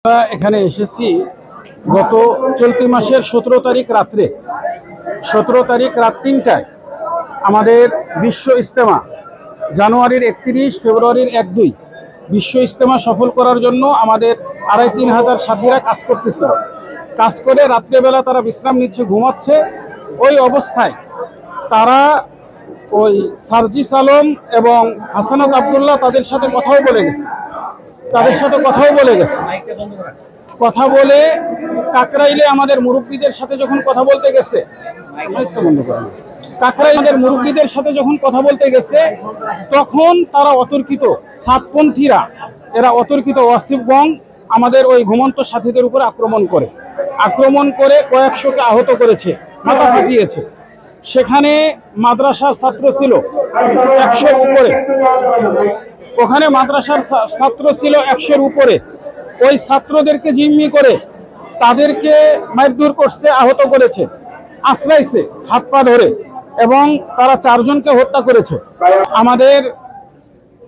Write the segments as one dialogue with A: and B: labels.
A: আমরা এখানে এসেছি গত চলতি মাসের 17 তারিখ রাত্রে 17 তারিখ রাত 3টায় আমাদের বিশ্ব ইজতেমা জানুয়ারির 31 ফেব্রুয়ারির 1-2 বিশ্ব ইজতেমা সফল করার জন্য আমাদের 2,500-3 হাজার সাথীরা কাজ করতেছিল। কাজ করে রাত্রেবেলা তারা বিশ্রাম নিচ্ছে, ঘুমাচ্ছে। ওই অবস্থায় তারা ওই সার্জিস আলম এবং হাসানাত আবদুল্লাহ তাদের সাথে কথাও বলে গেছে। কথা বলে কাকরাইলে আমাদের মুরব্বীদের সাথে যখন কথা বলতে গেছে, তখন তারা অতর্কিত সাতপন্থীরা এরা অতর্কিত ওয়াসিফগং আমাদের ওই ঘুমন্ত সাথীদের উপরে আক্রমণ করে কয়েকশোকে আহত করেছে, মাথা ফাটিয়েছে। সেখানে মাদ্রাসার ছাত্র ছিল 100-র উপরে, ওখানে মাদ্রাসার ছাত্র ছিল 100-র উপরে। ওই ছাত্রদেরকে জিম্মি করে তাদেরকে মারধর করছে, আহত করেছে, আশ্রাইছে হাত পা ধরে, এবং তারা 4 জনকে হত্যা করেছে। আমাদের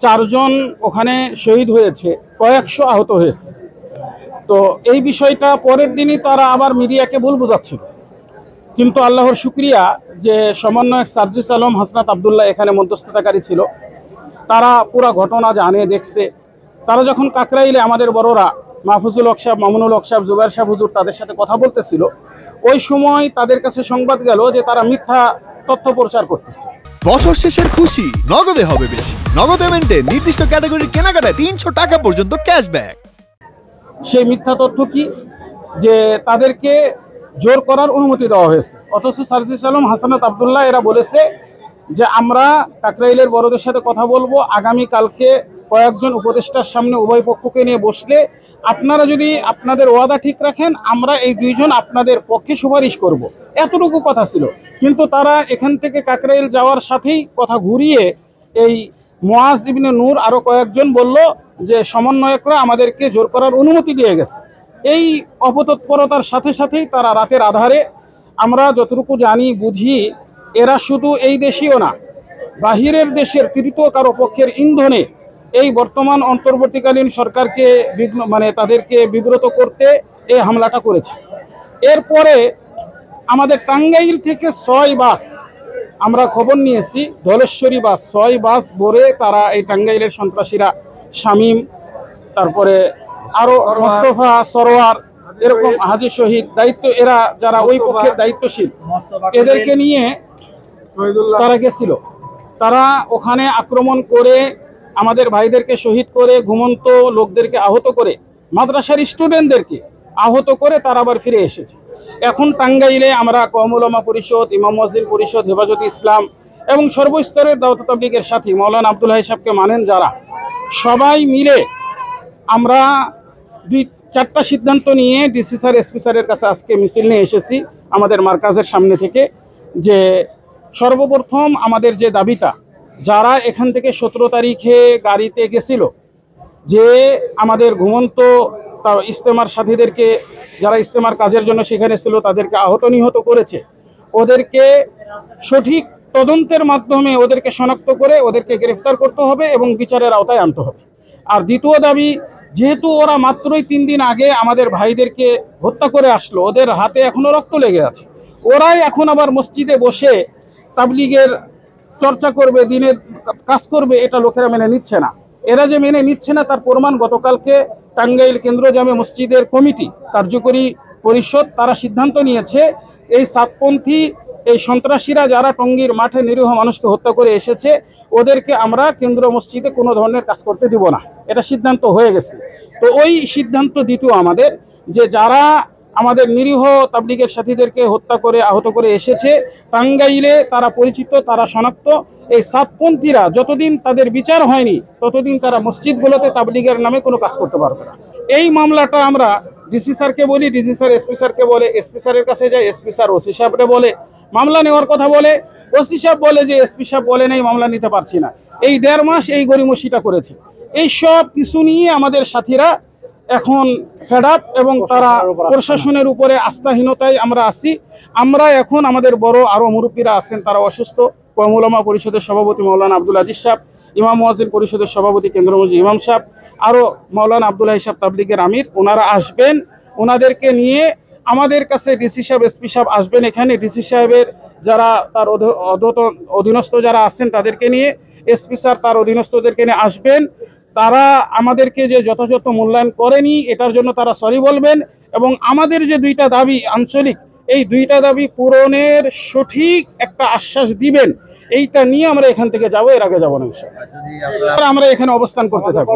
A: 4 জন ওখানে শহীদ হয়েছে, কয়েকশো আহত হয়েছে। তো এই বিষয়টা পরের দিনই তারা আবার মিডিয়াকে ভুল বোঝাচ্ছিল, কিন্তু আল্লাহর শুকরিয়া যে সমন্বয়ক সার্জিস আলম, হাসনাত আবদুল্লাহ এখানে মধ্যস্থতাকারী ছিল। তারা পুরা ঘটনা জানে, দেখছে। তারা যখন কাকরাইলে আমাদের বড়রা মাহফুজুল হক সাহেব, মামুনুল হক সাহেব, জুবাইর সাহেব হুজুর তাদের সাথে কথা বলতেছিল, ওই সময় তাদের কাছে সংবাদ গেল যে তারা মিথ্যা তথ্য প্রচার করতেছে।
B: বছর শেষের খুশি নগদে হবে বেশি। নগদ পেমেন্টে নির্দিষ্ট ক্যাটাগরির কেনাকাটায় 300 টাকা পর্যন্ত ক্যাশব্যাক।
A: সেই মিথ্যা তথ্য কি? যে তাদেরকে জোর করার অনুমতি দেওয়া হয়েছে, অথচ সার্জিস আলম, হাসানাত আবদুল্লাহ এরা বলেছে যে আমরা কাকরাইলের বড়দের সাথে কথা বলবো, আগামীকালকে কয়েকজন উপদেষ্টার সামনে উভয় পক্ষকে নিয়ে বসলে আপনারা যদি আপনাদের ওয়াদা ঠিক রাখেন, আমরা এই 2 জন আপনাদের পক্ষে সুপারিশ করব। এতটুকু কথা ছিল। কিন্তু তারা এখান থেকে কাকরাইল যাওয়ার সাথেই কথা ঘুরিয়ে এই মুআজ ইবনে নূর আরও কয়েকজন বলল যে সমন্বয়করা আমাদেরকে জোর করার অনুমতি দিয়ে গেছে। এই অপতৎপরতার সাথে সাথেই তারা রাতের আধারে, আমরা যতটুকু জানি বুঝি, এরা শুধু এই দেশীয় না, বাহিরের দেশের তৃতীয় কারো পক্ষের ইন্ধনে এই বর্তমান অন্তর্বর্তীকালীন সরকারকে তাদেরকে বিব্রত করতে এই হামলাটা করেছে। এরপরে আমাদের টাঙ্গাইল থেকে 6 বাস, আমরা খবর নিয়েছি, ধলেশ্বরী বাস 6 বাস ভরে তারা এই টাঙ্গাইলের সন্ত্রাসীরা, শামীম, তারপরে আরো মোস্তফা, সরোয়ার, এরকম হাজী শহীদ, দায়িত্ব এরা যারা ওই পক্ষের দায়িত্বশীল, এদেরকে নিয়ে তারা গেছিল। তারা ওখানে আক্রমণ করে আমাদের ভাইদেরকে শহীদ করে, ঘুমন্ত লোকদেরকে আহত করে, মাদ্রাসার স্টুডেন্টদেরকে আহত করে তারা আবার ফিরে এসেছে। এখন টাঙ্গাইলে আমরা কওম উলামা পরিষদ, ইমাম মুয়াজ্জিন পরিষদ, হেফাজতে ইসলাম এবং সর্বস্তরের দাওয়াত তাবলীগের সাথী মাওলানা আব্দুল হাই সাহেবকে মানেন যারা, সবাই মিলে আমরা 2-4টা সিদ্ধান্ত নিয়ে ডিসি স্যার, এসপি স্যারের কাছে আজকে মিছিল নিয়ে এসেছি আমাদের মার্কাজের সামনে থেকে। যে সর্বপ্রথম আমাদের যে দাবিটা, যারা এখান থেকে 17 তারিখে গাড়িতে গেছিল, যে আমাদের ঘুমন্ত ইজতেমার সাথীদেরকে, যারা ইজতেমার কাজের জন্য সেখানে ছিল, তাদেরকে আহত নিহত করেছে, ওদেরকে সঠিক তদন্তের মাধ্যমে ওদেরকে শনাক্ত করে ওদেরকে গ্রেফতার করতে হবে এবং বিচারের আওতায় আনতে হবে। আর দ্বিতীয় দাবি, যেহেতু ওরা মাত্রই 3 দিন আগে আমাদের ভাইদেরকে হত্যা করে আসলো, ওদের হাতে এখনো রক্ত লেগে আছে, ওরাই এখন আবার মসজিদে বসে তাবলীগের চর্চা করবে, দিনের কাজ করবে, এটা লোকেরা মেনে নিচ্ছে না। এরা যে মেনে নিচ্ছে না তার প্রমাণ গতকালকে টাঙ্গাইল কেন্দ্র জামে মসজিদের কমিটি, কার্যকরী পরিষদ, তারা সিদ্ধান্ত নিয়েছে এই সাতপন্থী, এই সন্ত্রাসীরা যারা টঙ্গীর মাঠে নিরীহ মানুষকে হত্যা করে এসেছে, ওদেরকে আমরা কেন্দ্র মসজিদে কোনো ধরনের কাজ করতে দিব না, এটা সিদ্ধান্ত হয়ে গেছে। তো ওই সিদ্ধান্ত দ্বিতীয় আমাদের, যে যারা আমাদের নিরীহ তাবলীগের সাথীদেরকে হত্যা করে আহত করে এসেছে টাঙ্গাইলে, তারা পরিচিত, তারা শনাক্ত, এই সাতপন্থীরা যতদিন তাদের বিচার হয়নি ততদিন তারা মসজিদগুলোতে তাবলীগের নামে কোনো কাজ করতে পারবে না। এই মামলাটা আমরা ডিসি স্যারকে বলি, ডিসি স্যার এসপি স্যারকে বলে, এসপি স্যারের কাছে যায়, এসপি স্যার ওসি সাহেবরে বলে মামলা নেওয়ার কথা বলে, ওসি সাহেব বলে যে এসপি সাহেব বলে নেই, মামলা নিতে পারছি না। এই 1.5 মাস এই গড়িমসিটা করেছে। এই সব কিছু নিয়ে আমাদের সাথীরা এখন ফেড আপ, এবং তারা প্রশাসনের উপরে আস্থাহীনতায় আমরা আছি। আমরা এখন আমাদের বড় আরো মুরব্বীরা আছেন, তারা অসুস্থ। কওম উলামা পরিষদের সভাপতি মাওলানা আব্দুল আজিজ সাহেব, ইমাম মুয়াজ্জিন পরিষদের সভাপতি কেন্দ্র মসজিদ ইমাম সাহেব, আরও মাওলানা আব্দুল্লাহ সাহেব তাবলিগের আমির, ওনারা আসবেন। ওনাদেরকে নিয়ে আমাদের কাছে ডিসি সাহেব, এসপি সাহেব আসবেন। এখানে ডিসি সাহেবের যারা তার অধীনস্থ যারা আছেন তাদেরকে নিয়ে, এসপি স্যার তার অধীনস্থদেরকে নিয়ে আসবেন। তারা আমাদেরকে যে যথাযথ মূল্যায়ন করেনি এটার জন্য তারা সরি বলবেন, এবং আমাদের যে দুইটা দাবি আঞ্চলিক, এই দুইটা দাবি পূরণের সঠিক একটা আশ্বাস দিবেন। এইটা নিয়ে আমরা এখান থেকে যাব, এর আগে যাব না। আমরা এখানে অবস্থান করতে থাকবো।